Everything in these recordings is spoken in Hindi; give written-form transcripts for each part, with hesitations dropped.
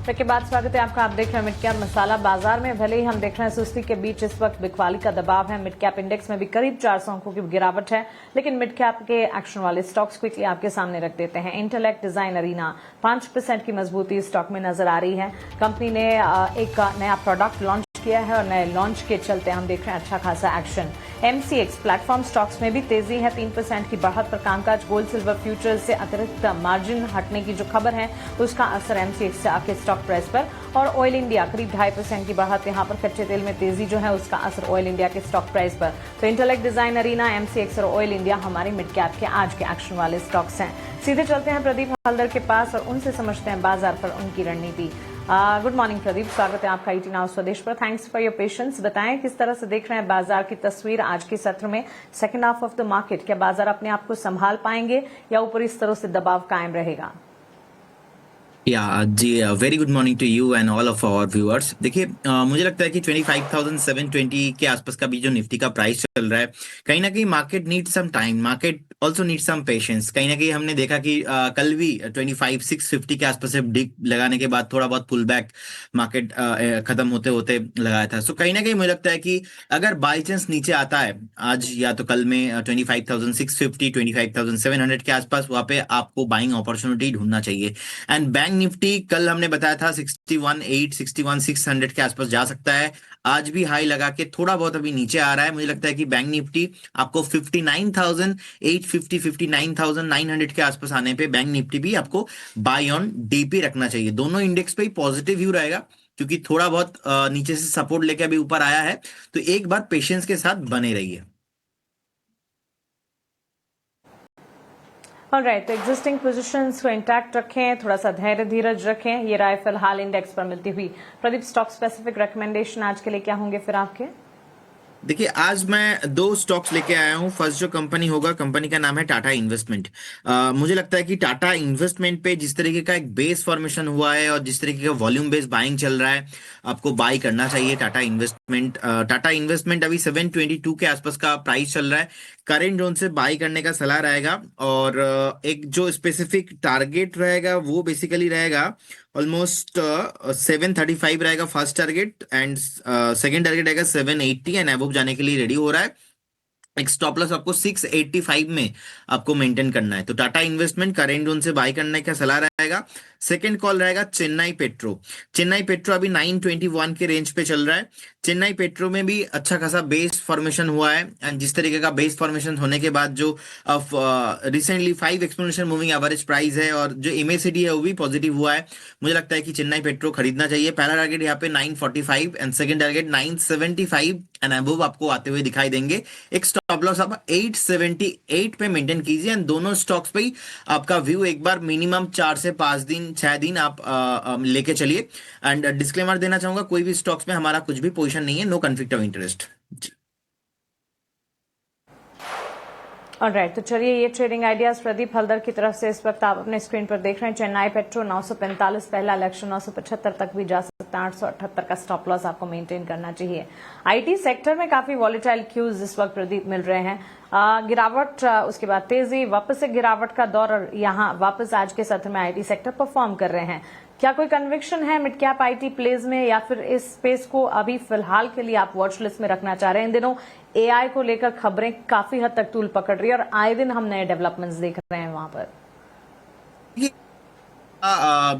ब्रेक के बाद स्वागत है आपका। आप देख रहे हैं मिड कैप मसाला। बाजार में भले ही हम देख रहे हैं सुस्ती के बीच इस वक्त बिकवाली का दबाव है। मिड कैप इंडेक्स में भी करीब 400 अंकों की गिरावट है, लेकिन मिड कैप के एक्शन वाले स्टॉक्स क्विकली आपके सामने रख देते हैं। इंटेलेक्ट डिजाइन अरीना 5% की मजबूती स्टॉक में नजर आ रही है। कंपनी ने एक नया प्रोडक्ट लॉन्च किया है और नए लॉन्च के चलते हम देख रहे हैं अच्छा खासा एक्शन। एमसीएक्स प्लेटफॉर्म स्टॉक्स में भी तेजी है, 3% की बढ़त पर कामकाज। गोल्ड सिल्वर फ्यूचर्स से अतिरिक्त मार्जिन हटने की जो खबर है उसका असर एमसीएक्स के स्टॉक प्राइस पर। और ऑयल इंडिया करीब 2.5% की बढ़त, यहां पर कच्चे तेल में तेजी जो है उसका असर ऑयल इंडिया के स्टॉक प्राइस पर। तो इंटेलेक्ट डिजाइन अरीना, एमसीएक्स और ऑयल इंडिया हमारे मिड कैप के आज के एक्शन वाले स्टॉक्स हैं। सीधे चलते हैं प्रदीप हल्दर के पास और उनसे समझते हैं बाजार पर उनकी रणनीति। गुड मॉर्निंग प्रदीप, स्वागत है आपका ईटी नाउ स्वदेश पर। Thanks for your patience. बताएं किस तरह से देख रहे हैं बाजार की तस्वीर आज के सत्र में, second half of the market. क्या बाजार अपने आप को संभाल पाएंगे या ऊपरी स्तरों से दबाव कायम रहेगा? जी, very good morning to you and all of our viewers. देखिए, मुझे लगता है कि 25,720 के आसपास का भी जो निफ्टी का प्राइस चल रहा है, कहीं ना कहीं market need some time, market also need some patience. कहीं ना कहीं हमने देखा कि कल भी 25,650 के आसपास से डिप लगाने के बाद थोड़ा बहुत पुल बैक मार्केट खत्म होते होते लगाया था। सो कहीं ना कहीं मुझे लगता है कि अगर बाई चांस नीचे आता है आज या तो कल में 25,650 25,700 के आसपास, वहां पे आपको बाइंग अपॉर्चुनिटी ढूंढना चाहिए। एंड बैंक निफ्टी कल हमने बताया था 61,800 61,600 के आसपास जा सकता है। आज भी हाई लगा के थोड़ा बहुत अभी नीचे आ रहा है। मुझे लगता है कि बैंक निफ्टी आपको 59,850 59,900 के आसपास आने पे बैंक निफ्टी भी आपको बाय ऑन डीपी रखना चाहिए। दोनों इंडेक्स पे ही पॉजिटिव व्यू रहेगा, क्योंकि थोड़ा बहुत नीचे से सपोर्ट लेके अभी ऊपर आया है। तो एक बार पेशेंस के साथ बने रहिए। ऑलराइट, तो एग्जिस्टिंग पोजीशंस को इंटैक्ट रखें, थोड़ा सा धैर्य धीरज रखें। ये राय फिलहाल इंडेक्स पर मिलती हुई। प्रदीप, स्टॉक स्पेसिफिक रिकमेंडेशन आज के लिए क्या होंगे फिर आपके? देखिए, आज मैं दो स्टॉक्स लेके आया हूँ। फर्स्ट जो कंपनी होगा, कंपनी का नाम है टाटा इन्वेस्टमेंट। मुझे लगता है कि टाटा इन्वेस्टमेंट पे जिस तरीके का एक बेस फॉर्मेशन हुआ है और जिस तरीके का वॉल्यूम बेस्ड बाइंग चल रहा है, आपको बाई करना चाहिए टाटा इन्वेस्टमेंट। टाटा इन्वेस्टमेंट अभी 722 के आसपास का प्राइस चल रहा है। करेंट जोन से बाई करने का सलाह रहेगा। और एक जो स्पेसिफिक टारगेट रहेगा वो बेसिकली रहेगा ऑलमोस्ट 735 रहेगा first target, and second target रहेगा 780, एंड अबव जाने के लिए रेडी हो रहा है। एक स्टॉप लॉस आपको 685 में आपको मेंटेन करना है। तो टाटा इन्वेस्टमेंट करेंट जोन से बाय करने का सलाह रहेगा। सेकंड कॉल रहेगा चेन्नई पेट्रो। चेन्नई पेट्रो अभी 921 के रेंज पे चल रहा है। चेन्नई पेट्रो में भी अच्छा खासा बेस फॉर्मेशन हुआ है, एंड जिस तरीके का बेस फॉर्मेशन होने के बाद जो recently 5 exponential moving average price है और जो एमएसीडी है वो भी पॉजिटिव हुआ है। मुझे लगता है कि चेन्नई पेट्रो खरीदना चाहिए। पहला टारगेट यहाँ पे 945 and second target 975 and above आपको आते हुए दिखाई देंगे। एक स्टॉप लॉस आप 878 पे मेंटेन कीजिए, एंड दोनों स्टॉक्स पे ही आपका व्यू एक बार मिनिमम 4 से 5 दिन 6 दिन आप लेके चलिए। एंड डिस्क्लेमर देना चाहूंगा, कोई भी स्टॉक्स में हमारा कुछ भी पोजीशन नहीं है, no conflict of interest. Alright, तो चलिए ये ट्रेडिंग आइडियाज प्रदीप हल्दर की तरफ से इस वक्त आप अपने स्क्रीन पर देख रहे हैं। चेन्नई पेट्रो 945 पहला इलेक्शन, 975 तक भी जा सकता है। 878 का स्टॉप लॉस आपको मेंटेन करना चाहिए। आईटी सेक्टर में काफी वॉलेटाइल क्यूज इस वक्त प्रदीप मिल रहे हैं। गिरावट, उसके बाद तेजी, वापस से गिरावट का दौर, और यहाँ वापस आज के सत्र में आईटी सेक्टर परफॉर्म कर रहे हैं। क्या कोई कन्विक्शन है मिड कैप आईटी प्लेज में, या फिर इस स्पेस को अभी फिलहाल के लिए आप वॉच लिस्ट में रखना चाह रहे हैं? इन दिनों एआई को लेकर खबरें काफी हद तक तूल पकड़ रही है और आए दिन हम नए डेवलपमेंट्स देख रहे हैं वहां पर।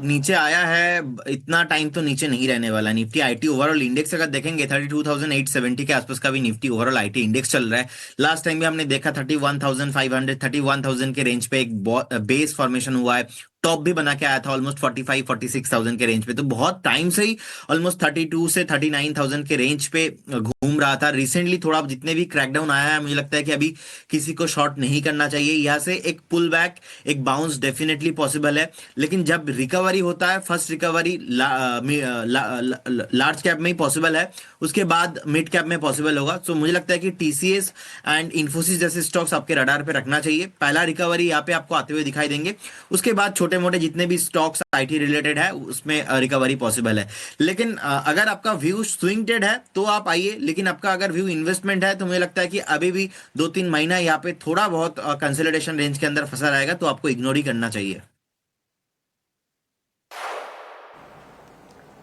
नीचे आया है, इतना टाइम तो नीचे नहीं रहने वाला। निफ्टी आईटी ओवरऑल इंडेक्स अगर देखेंगे 32,870 के आसपास का भी निफ्टी ओवरऑल आईटी इंडेक्स चल रहा है। लास्ट टाइम भी हमने देखा 31,500 31,000 के रेंज पे एक बेस फॉर्मेशन हुआ है। टॉप भी बना के आया था ऑलमोस्ट 45-46,000 के रेंज पे। तो बहुत टाइम से ही ऑलमोस्ट 32 से 39,000 के रेंज पे घूम रहा था। रिसेंटली थोड़ा जितने भी क्रैकडाउन आया है, मुझे लगता है कि अभी किसी को शॉर्ट नहीं करना चाहिए। यहाँ से एक पुल बैक, एक बाउंस डेफिनेटली पॉसिबल है, लेकिन जब रिकवरी होता है, फर्स्ट रिकवरी लार्ज कैप में ही पॉसिबल है, उसके बाद मिड कैप में पॉसिबल होगा। तो मुझे लगता है कि टीसीएस एंड इन्फोसिस जैसे स्टॉक्स आपके रडार पे रखना चाहिए। पहला रिकवरी यहाँ पे आपको आते हुए दिखाई देंगे, उसके बाद छोटे मोटे जितने भी स्टॉक्स आईटी रिलेटेड है उसमें रिकवरी पॉसिबल है। लेकिन अगर आपका व्यू स्विंग ट्रेड है तो आप आइए, लेकिन आपका अगर व्यू इन्वेस्टमेंट है तो मुझे लगता है कि अभी भी 2-3 महीना यहाँ पे थोड़ा बहुत कंसोलिडेशन रेंज के अंदर फंसा रहेगा, तो आपको इग्नोर ही करना चाहिए।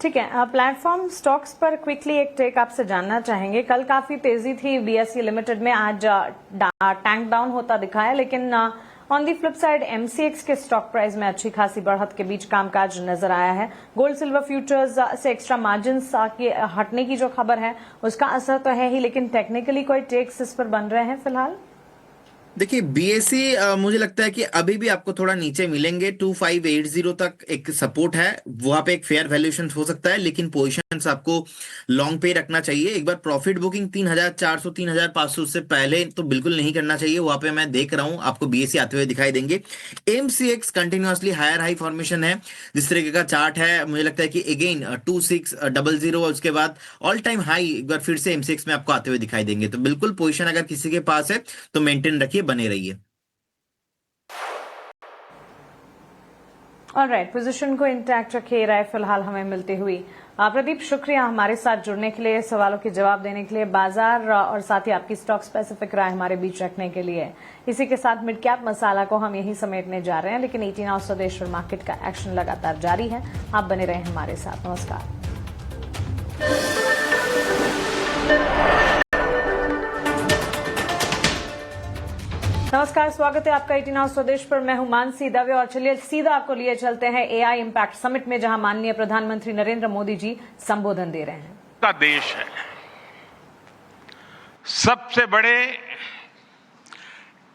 ठीक है, प्लेटफॉर्म स्टॉक्स पर क्विकली एक टेक आपसे जानना चाहेंगे। कल काफी तेजी थी बीएसई लिमिटेड में, आज टैंक डाउन होता दिखा है, लेकिन on the flip side MCX के स्टॉक प्राइस में अच्छी खासी बढ़त के बीच कामकाज नजर आया है। गोल्ड सिल्वर फ्यूचर्स से एक्स्ट्रा मार्जिन्स के हटने की जो खबर है उसका असर तो है ही, लेकिन टेक्निकली कोई टेक्स इस पर बन रहे हैं फिलहाल? देखिए बीएससी मुझे लगता है कि अभी भी आपको थोड़ा नीचे मिलेंगे। 2580 तक एक सपोर्ट है, वहां पे एक फेयर वैल्यूएशन हो सकता है, लेकिन पोजीशंस आपको लॉन्ग पे रखना चाहिए। एक बार प्रॉफिट बुकिंग 3400 3500 से पहले तो बिल्कुल नहीं करना चाहिए। वहां पे मैं देख रहा हूं आपको बीएससी आते हुए दिखाई देंगे। MCX continuously higher high formation है, जिस तरीके का चार्ट है मुझे लगता है कि अगेन 2600 और उसके बाद ऑल टाइम हाई एक बार फिर से एमसीएक्स में आपको आते हुए दिखाई देंगे। तो बिल्कुल पोजीशन अगर किसी के पास है तो मेंटेन रखिए, बने रहिए। ऑलराइट, पोजीशन को इंटैक्ट रखिए, राय फिलहाल हमें मिलती हुई। प्रदीप, शुक्रिया हमारे साथ जुड़ने के लिए, सवालों के जवाब देने के लिए, बाजार और साथ ही आपकी स्टॉक स्पेसिफिक राय हमारे बीच रखने के लिए। इसी के साथ मिड कैप मसाला को हम यहीं समेटने जा रहे हैं, लेकिन 18 आवर्स स्वदेश और मार्केट का एक्शन लगातार जारी है। आप बने रहें हमारे साथ। नमस्कार। नमस्कार, स्वागत है आपका 18 आवर्स स्वदेश पर। मैं हूं मानसी दवे और चलिए सीधा आपको लिए चलते हैं एआई इम्पैक्ट समिट में, जहां माननीय प्रधानमंत्री नरेंद्र मोदी जी संबोधन दे रहे हैं। का देश है, सबसे बड़े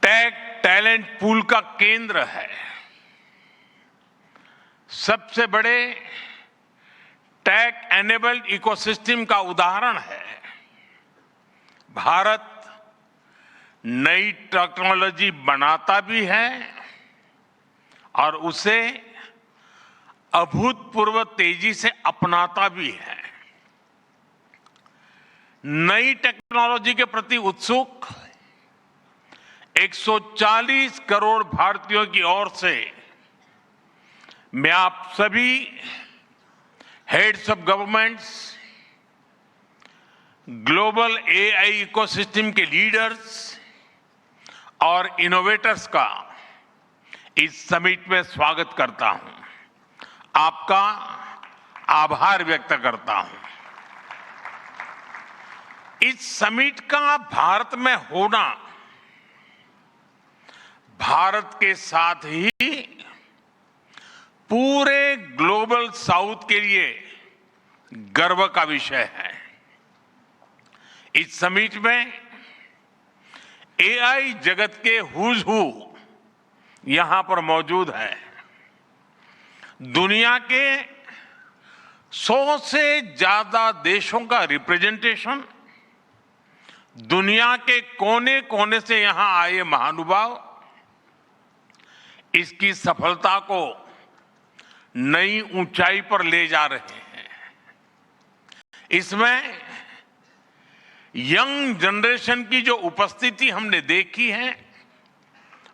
टेक टैलेंट पूल का केंद्र है, सबसे बड़े टेक एनेबल्ड इकोसिस्टम का उदाहरण है। भारत नई टेक्नोलॉजी बनाता भी है और उसे अभूतपूर्व तेजी से अपनाता भी है। नई टेक्नोलॉजी के प्रति उत्सुक 140 करोड़ भारतीयों की ओर से मैं आप सभी heads of governments, global AI ecosystem के लीडर्स और इनोवेटर्स का इस समिट में स्वागत करता हूं, आपका आभार व्यक्त करता हूं। इस समिट का भारत में होना भारत के साथ ही पूरे ग्लोबल साउथ के लिए गर्व का विषय है। इस समिट में एआई जगत के हुज हू यहां पर मौजूद है। दुनिया के 100 से ज्यादा देशों का रिप्रेजेंटेशन, दुनिया के कोने कोने से यहां आए महानुभाव इसकी सफलता को नई ऊंचाई पर ले जा रहे हैं। इसमें यंग जनरेशन की जो उपस्थिति हमने देखी है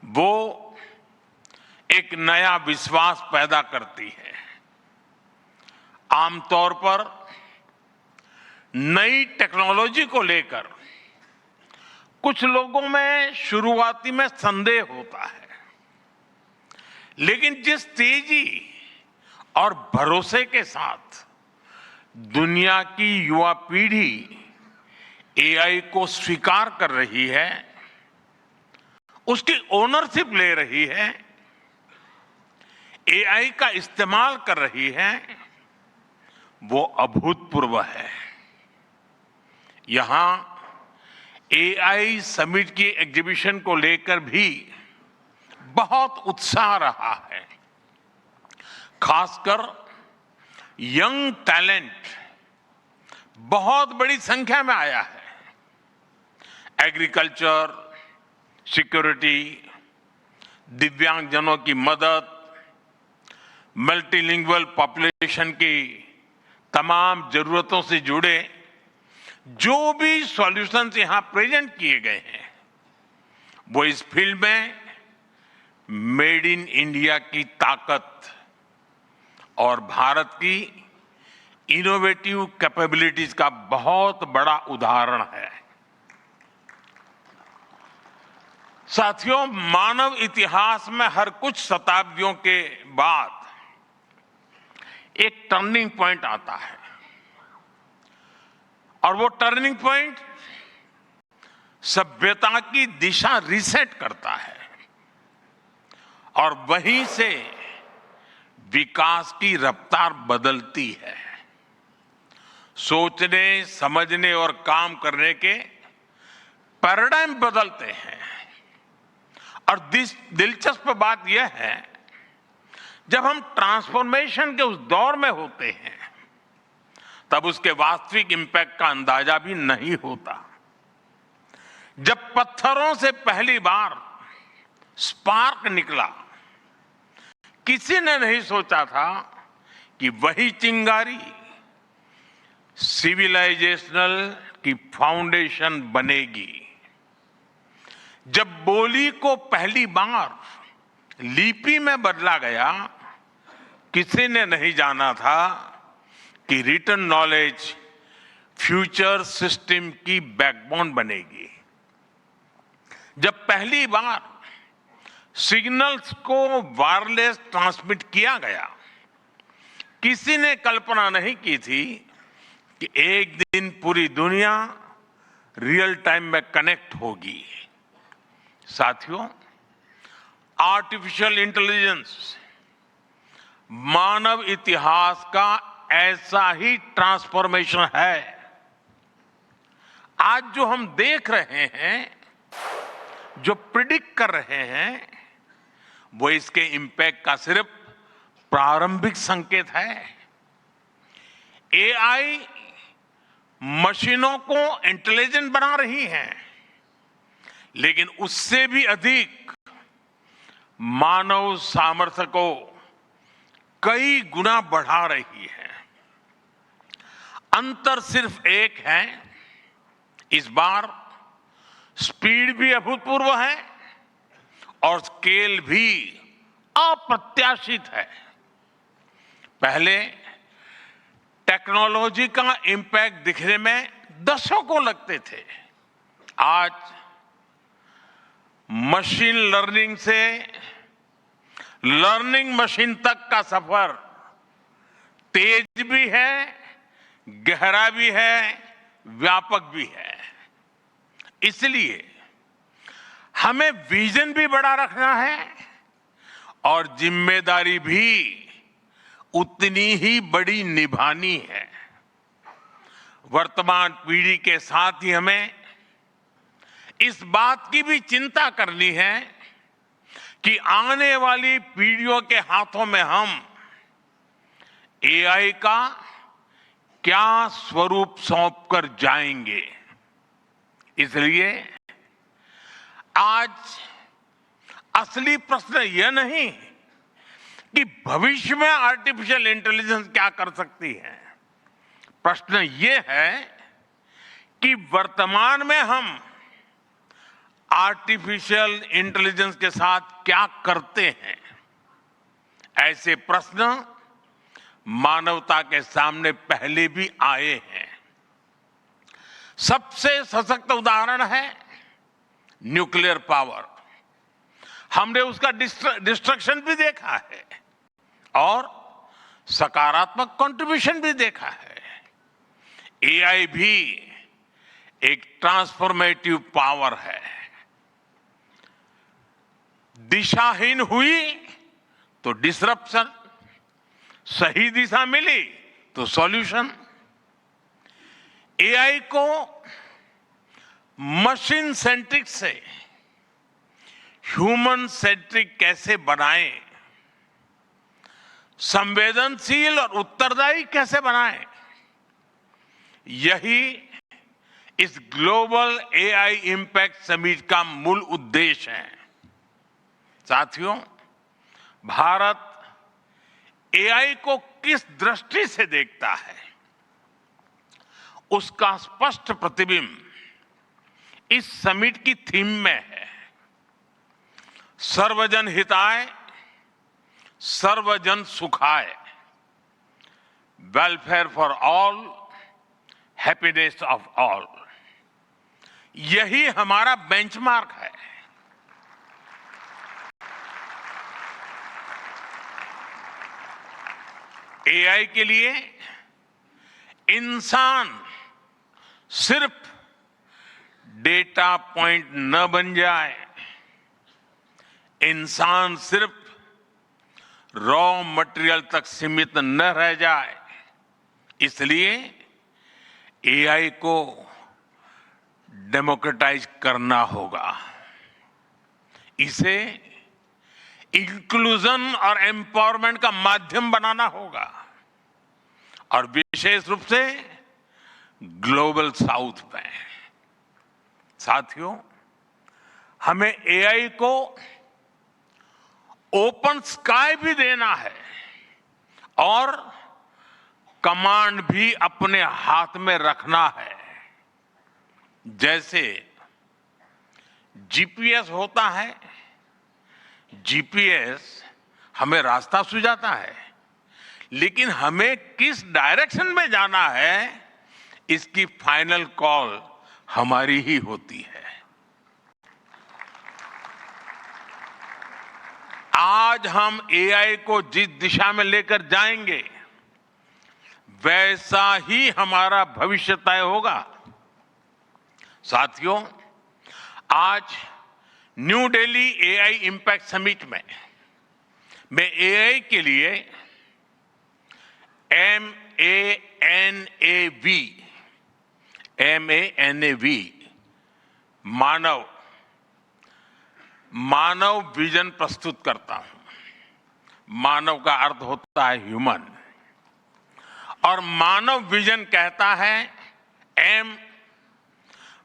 वो एक नया विश्वास पैदा करती है। आमतौर पर नई टेक्नोलॉजी को लेकर कुछ लोगों में शुरुआती में संदेह होता है, लेकिन जिस तेजी और भरोसे के साथ दुनिया की युवा पीढ़ी एआई को स्वीकार कर रही है, उसकी ओनरशिप ले रही है, एआई का इस्तेमाल कर रही है, वो अभूतपूर्व है। यहां एआई समिट की एग्जीबिशन को लेकर भी बहुत उत्साह रहा है। खासकर यंग टैलेंट बहुत बड़ी संख्या में आया है। एग्रीकल्चर, सिक्योरिटी, दिव्यांगजनों की मदद, मल्टीलिंगुअल पॉपुलेशन की तमाम जरूरतों से जुड़े जो भी सॉल्यूशंस यहां प्रेजेंट किए गए हैं वो इस फील्ड में मेड इन इंडिया की ताकत और भारत की इनोवेटिव कैपेबिलिटीज का बहुत बड़ा उदाहरण है। साथियों, मानव इतिहास में हर कुछ शताब्दियों के बाद एक टर्निंग पॉइंट आता है और वो टर्निंग पॉइंट सभ्यता की दिशा रीसेट करता है और वहीं से विकास की रफ्तार बदलती है। सोचने, समझने और काम करने के पैराडाइम बदलते हैं और दिलचस्प बात यह है, जब हम ट्रांसफॉर्मेशन के उस दौर में होते हैं तब उसके वास्तविक इंपैक्ट का अंदाजा भी नहीं होता। जब पत्थरों से पहली बार स्पार्क निकला, किसी ने नहीं सोचा था कि वही चिंगारी सिविलाइजेशनल की फाउंडेशन बनेगी। जब बोली को पहली बार लिपि में बदला गया, किसी ने नहीं जाना था कि रिटन नॉलेज फ्यूचर सिस्टम की बैकबोन बनेगी। जब पहली बार सिग्नल्स को वायरलेस ट्रांसमिट किया गया, किसी ने कल्पना नहीं की थी कि एक दिन पूरी दुनिया रियल टाइम में कनेक्ट होगी। साथियों, आर्टिफिशियल इंटेलिजेंस मानव इतिहास का ऐसा ही ट्रांसफॉर्मेशन है। आज जो हम देख रहे हैं, जो प्रिडिक्ट कर रहे हैं, वो इसके इंपैक्ट का सिर्फ प्रारंभिक संकेत है। एआई मशीनों को इंटेलिजेंट बना रही है, लेकिन उससे भी अधिक मानव सामर्थ्य को कई गुना बढ़ा रही है। अंतर सिर्फ एक है, इस बार स्पीड भी अभूतपूर्व है और स्केल भी अप्रत्याशित है। पहले टेक्नोलॉजी का इंपैक्ट दिखने में दशकों लगते थे। आज मशीन लर्निंग से लर्निंग मशीन तक का सफर तेज भी है, गहरा भी है, व्यापक भी है। इसलिए हमें विजन भी बड़ा रखना है और जिम्मेदारी भी उतनी ही बड़ी निभानी है। वर्तमान पीढ़ी के साथ ही हमें इस बात की भी चिंता करनी है कि आने वाली पीढ़ियों के हाथों में हम एआई का क्या स्वरूप सौंप कर जाएंगे। इसलिए आज असली प्रश्न यह नहीं कि भविष्य में आर्टिफिशियल इंटेलिजेंस क्या कर सकती है। प्रश्न यह है कि वर्तमान में हम आर्टिफिशियल इंटेलिजेंस के साथ क्या करते हैं। ऐसे प्रश्न मानवता के सामने पहले भी आए हैं। सबसे सशक्त उदाहरण है न्यूक्लियर पावर। हमने उसका डिस्ट्रक्शन भी देखा है और सकारात्मक कंट्रीब्यूशन भी देखा है। एआई भी एक ट्रांसफॉर्मेटिव पावर है। दिशाहीन हुई तो डिसरप्शन, सही दिशा मिली तो सॉल्यूशन। एआई को मशीन सेंट्रिक से ह्यूमन सेंट्रिक कैसे बनाएं, संवेदनशील और उत्तरदायी कैसे बनाएं, यही इस ग्लोबल एआई इंपैक्ट समिट का मूल उद्देश्य है। साथियों, भारत एआई को किस दृष्टि से देखता है, उसका स्पष्ट प्रतिबिंब इस समिट की थीम में है। सर्वजन हिताय, सर्वजन सुखाय, welfare for all, happiness of all. यही हमारा बेंचमार्क है। एआई के लिए इंसान सिर्फ डेटा पॉइंट न बन जाए, इंसान सिर्फ रॉ मटेरियल तक सीमित न रह जाए, इसलिए एआई को डेमोक्रेटाइज करना होगा। इसे इंक्लूजन और एम्पावरमेंट का माध्यम बनाना होगा और विशेष रूप से ग्लोबल साउथ में। साथियों, हमें एआई को ओपन स्काई भी देना है और कमांड भी अपने हाथ में रखना है। जैसे जीपीएस होता है, जीपीएस हमें रास्ता सुझाता है, लेकिन हमें किस डायरेक्शन में जाना है इसकी फाइनल कॉल हमारी ही होती है। आज हम एआई को जिस दिशा में लेकर जाएंगे वैसा ही हमारा भविष्य तय होगा। साथियों, आज new Delhi AI impact summit में मैं एआई के लिए MANAV मानव विजन प्रस्तुत करता हूं। मानव का अर्थ होता है ह्यूमन और मानव विजन कहता है M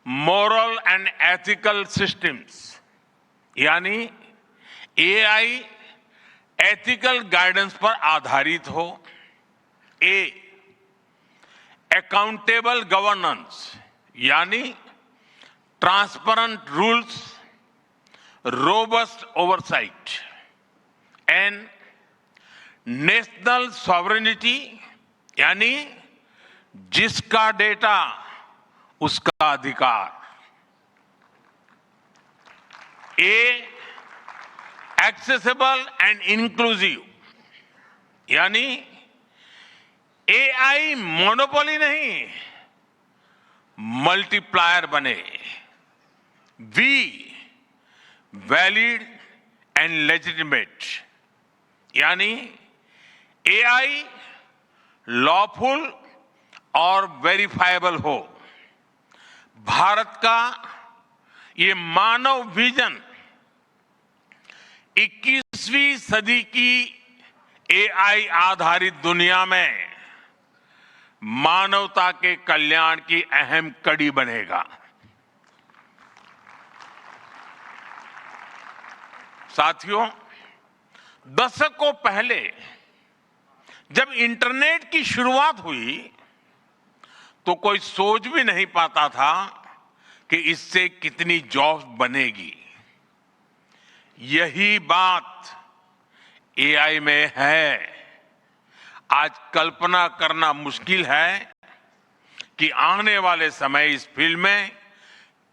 moral and ethical systems, यानी एआई एथिकल गाइडेंस पर आधारित हो। A अकाउंटेबल गवर्नेंस, यानी transparent rules, robust oversight. N national sovereignty, यानी जिसका डेटा उसका अधिकार। A एक्सेसिबल एंड इंक्लूसिव, यानी एआई मोनोपोली नहीं, मल्टीप्लायर बने। V वैलिड एंड लेजिटिमेट, यानी एआई लॉफुल और वेरीफाइबल हो। भारत का ये मानव विजन 21वीं सदी की एआई आधारित दुनिया में मानवता के कल्याण की अहम कड़ी बनेगा। साथियों, दशकों पहले जब इंटरनेट की शुरुआत हुई तो कोई सोच भी नहीं पाता था कि इससे कितनी जॉब्स बनेगी। यही बात एआई में है। आज कल्पना करना मुश्किल है कि आने वाले समय इस फील्ड में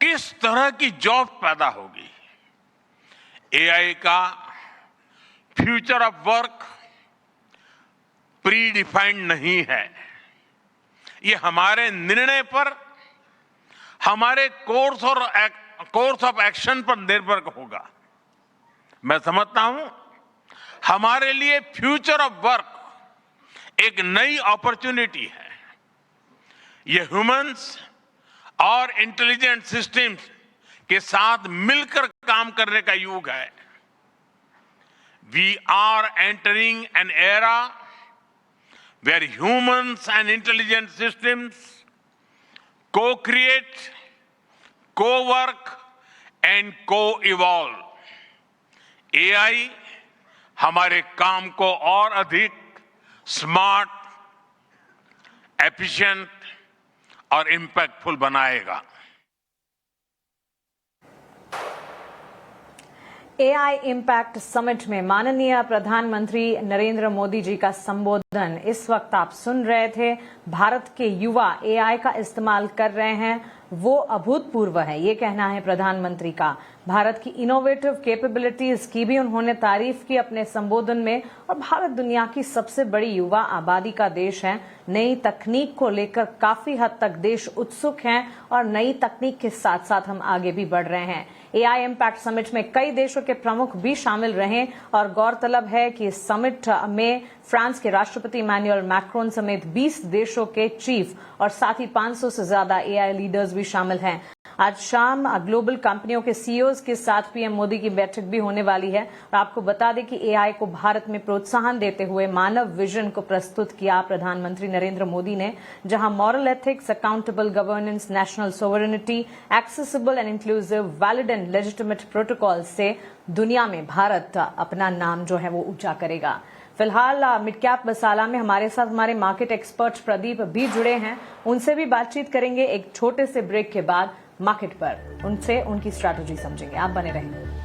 किस तरह की जॉब पैदा होगी। एआई का future of work pre defined नहीं है। ये हमारे निर्णय पर, हमारे कोर्स ऑफ एक्शन पर निर्भर होगा। मैं समझता हूं हमारे लिए फ्यूचर ऑफ वर्क एक नई अपॉर्चुनिटी है। ये ह्यूमंस और इंटेलिजेंट सिस्टम्स के साथ मिलकर काम करने का युग है। We are entering an era where humans and intelligent systems co-create, co-work and co-evolve. AI हमारे काम को और अधिक स्मार्ट, एफिशिएंट और इंपैक्टफुल बनाएगा। एआई इम्पैक्ट समिट में माननीय प्रधानमंत्री नरेंद्र मोदी जी का संबोधन इस वक्त आप सुन रहे थे। भारत के युवा एआई का इस्तेमाल कर रहे हैं, वो अभूतपूर्व है, ये कहना है प्रधानमंत्री का। भारत की इनोवेटिव कैपेबिलिटीज की भी उन्होंने तारीफ की अपने संबोधन में। और भारत दुनिया की सबसे बड़ी युवा आबादी का देश है। नई तकनीक को लेकर काफी हद तक देश उत्सुक हैं और नई तकनीक के साथ साथ हम आगे भी बढ़ रहे हैं। एआई इम्पैक्ट समिट में कई देशों के प्रमुख भी शामिल रहे और गौरतलब है कि इस समिट में फ्रांस के राष्ट्रपति इमैनुअल मैक्रोन समेत 20 देशों के चीफ और साथ ही 500 से ज्यादा एआई लीडर्स भी शामिल हैं। आज शाम ग्लोबल कंपनियों के सीईओज के साथ पीएम मोदी की बैठक भी होने वाली है। और आपको बता दें कि एआई को भारत में प्रोत्साहन देते हुए मानव विजन को प्रस्तुत किया प्रधानमंत्री नरेंद्र मोदी ने, जहां moral ethics, accountable governance, national sovereignty, accessible and inclusive, valid and legitimate protocol से दुनिया में भारत अपना नाम जो है वो ऊंचा करेगा। फिलहाल मिड कैप मसाला में हमारे साथ हमारे मार्केट एक्सपर्ट प्रदीप भी जुड़े हैं। उनसे भी बातचीत करेंगे एक छोटे से ब्रेक के बाद मार्केट पर, उनसे उनकी स्ट्रैटेजी समझेंगे। आप बने रहेंगे।